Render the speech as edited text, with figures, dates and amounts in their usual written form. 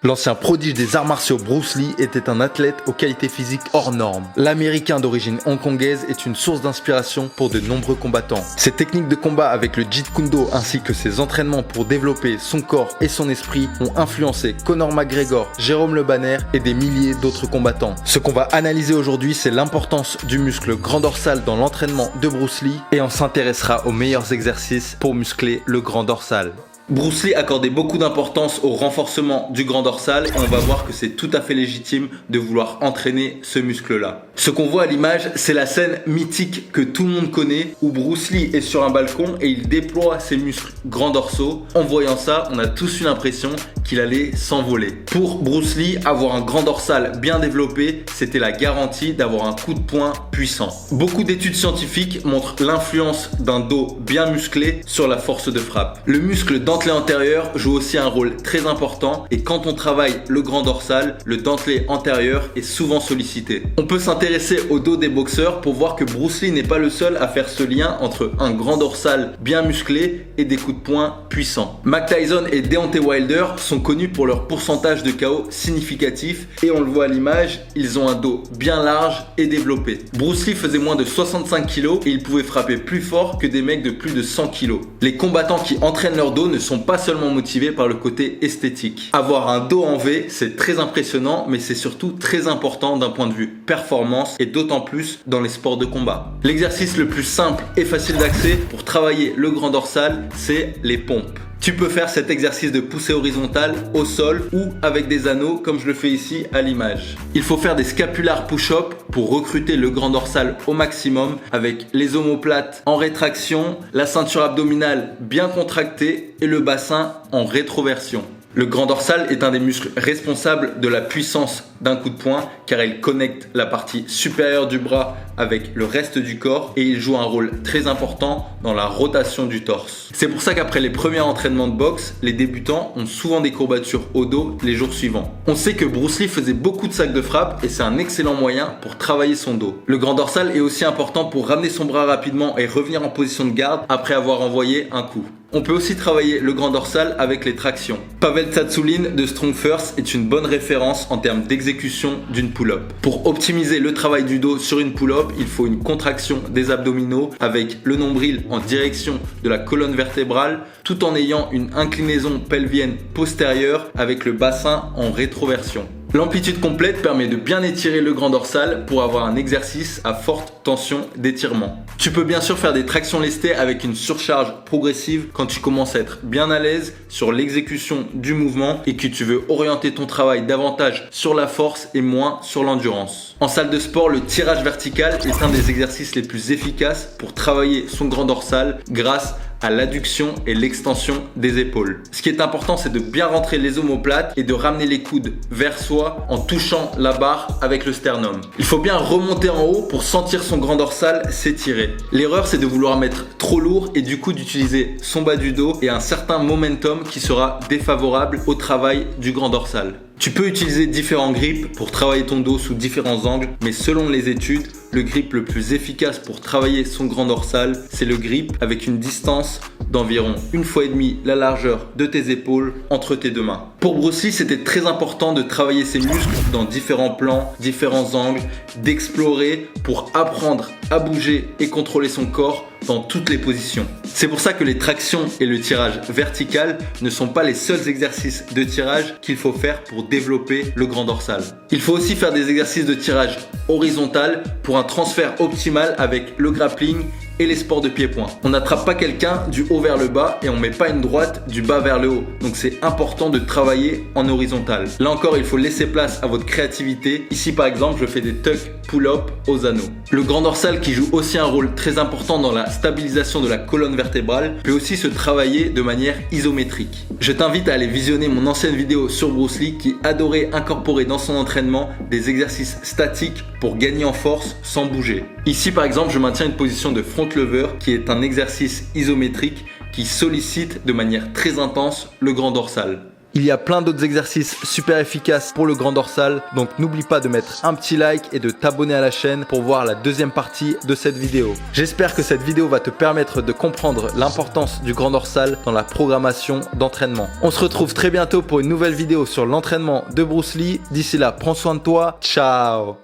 L'ancien prodige des arts martiaux Bruce Lee était un athlète aux qualités physiques hors normes. L'Américain d'origine hongkongaise est une source d'inspiration pour de nombreux combattants. Ses techniques de combat avec le Jeet Kune Do ainsi que ses entraînements pour développer son corps et son esprit ont influencé Conor McGregor, Jérôme Le Banner et des milliers d'autres combattants. Ce qu'on va analyser aujourd'hui, c'est l'importance du muscle grand dorsal dans l'entraînement de Bruce Lee et on s'intéressera aux meilleurs exercices pour muscler le grand dorsal. Bruce Lee accordait beaucoup d'importance au renforcement du grand dorsal et on va voir que c'est tout à fait légitime de vouloir entraîner ce muscle-là. Ce qu'on voit à l'image, c'est la scène mythique que tout le monde connaît où Bruce Lee est sur un balcon et il déploie ses muscles grands dorsaux. En voyant ça, on a tous eu l'impression qu'il allait s'envoler. Pour Bruce Lee, avoir un grand dorsal bien développé, c'était la garantie d'avoir un coup de poing puissant. Beaucoup d'études scientifiques montrent l'influence d'un dos bien musclé sur la force de frappe. Le muscle dentelé antérieur joue aussi un rôle très important et quand on travaille le grand dorsal, le dentelé antérieur est souvent sollicité. On peut s'intéresser au dos des boxeurs pour voir que Bruce Lee n'est pas le seul à faire ce lien entre un grand dorsal bien musclé et des coups de poing puissants. Mike Tyson et Deontay Wilder sont connus pour leur pourcentage de KO significatif et on le voit à l'image, ils ont un dos bien large et développé. Bruce Lee faisait moins de 65 kg et il pouvait frapper plus fort que des mecs de plus de 100 kg. Les combattants qui entraînent leur dos ne sont pas seulement motivés par le côté esthétique. Avoir un dos en V, c'est très impressionnant, mais c'est surtout très important d'un point de vue performance et d'autant plus dans les sports de combat. L'exercice le plus simple et facile d'accès pour travailler le grand dorsal, c'est les pompes. Tu peux faire cet exercice de poussée horizontale au sol ou avec des anneaux comme je le fais ici à l'image. Il faut faire des scapular push-up pour recruter le grand dorsal au maximum avec les omoplates en rétraction, la ceinture abdominale bien contractée et le bassin en rétroversion. Le grand dorsal est un des muscles responsables de la puissance d'un coup de poing car il connecte la partie supérieure du bras avec le reste du corps et il joue un rôle très important dans la rotation du torse. C'est pour ça qu'après les premiers entraînements de boxe, les débutants ont souvent des courbatures au dos les jours suivants. On sait que Bruce Lee faisait beaucoup de sacs de frappe et c'est un excellent moyen pour travailler son dos. Le grand dorsal est aussi important pour ramener son bras rapidement et revenir en position de garde après avoir envoyé un coup. On peut aussi travailler le grand dorsal avec les tractions. Pavel Tsatsouline de Strong First est une bonne référence en termes d'exécution d'une pull-up. Pour optimiser le travail du dos sur une pull-up, il faut une contraction des abdominaux avec le nombril en direction de la colonne vertébrale tout en ayant une inclinaison pelvienne postérieure avec le bassin en rétroversion. L'amplitude complète permet de bien étirer le grand dorsal pour avoir un exercice à forte tension d'étirement. Tu peux bien sûr faire des tractions lestées avec une surcharge progressive quand tu commences à être bien à l'aise sur l'exécution du mouvement et que tu veux orienter ton travail davantage sur la force et moins sur l'endurance. En salle de sport, le tirage vertical est un des exercices les plus efficaces pour travailler son grand dorsal grâce à l'adduction et l'extension des épaules. Ce qui est important, c'est de bien rentrer les omoplates et de ramener les coudes vers soi en touchant la barre avec le sternum. Il faut bien remonter en haut pour sentir son grand dorsal s'étirer. L'erreur, c'est de vouloir mettre trop lourd et du coup d'utiliser son bas du dos et un certain momentum qui sera défavorable au travail du grand dorsal. Tu peux utiliser différents grips pour travailler ton dos sous différents angles, mais selon les études, le grip le plus efficace pour travailler son grand dorsal, c'est le grip avec une distance d'environ 1,5 fois la largeur de tes épaules entre tes deux mains. Pour Bruce Lee, c'était très important de travailler ses muscles dans différents plans, différents angles, d'explorer pour apprendre à bouger et contrôler son corps dans toutes les positions. C'est pour ça que les tractions et le tirage vertical ne sont pas les seuls exercices de tirage qu'il faut faire pour développer le grand dorsal. Il faut aussi faire des exercices de tirage horizontal pour un transfert optimal avec le grappling et les sports de pied-point. On n'attrape pas quelqu'un du haut vers le bas et on met pas une droite du bas vers le haut. Donc c'est important de travailler en horizontal. Là encore, il faut laisser place à votre créativité. Ici par exemple, je fais des tuck pull-up aux anneaux. Le grand dorsal qui joue aussi un rôle très important dans la stabilisation de la colonne vertébrale peut aussi se travailler de manière isométrique. Je t'invite à aller visionner mon ancienne vidéo sur Bruce Lee qui adorait incorporer dans son entraînement des exercices statiques pour gagner en force sans bouger. Ici par exemple, je maintiens une position de front lever qui est un exercice isométrique qui sollicite de manière très intense le grand dorsal. Il y a plein d'autres exercices super efficaces pour le grand dorsal, donc n'oublie pas de mettre un petit like et de t'abonner à la chaîne pour voir la deuxième partie de cette vidéo. J'espère que cette vidéo va te permettre de comprendre l'importance du grand dorsal dans la programmation d'entraînement. On se retrouve très bientôt pour une nouvelle vidéo sur l'entraînement de Bruce Lee. D'ici là, prends soin de toi. Ciao!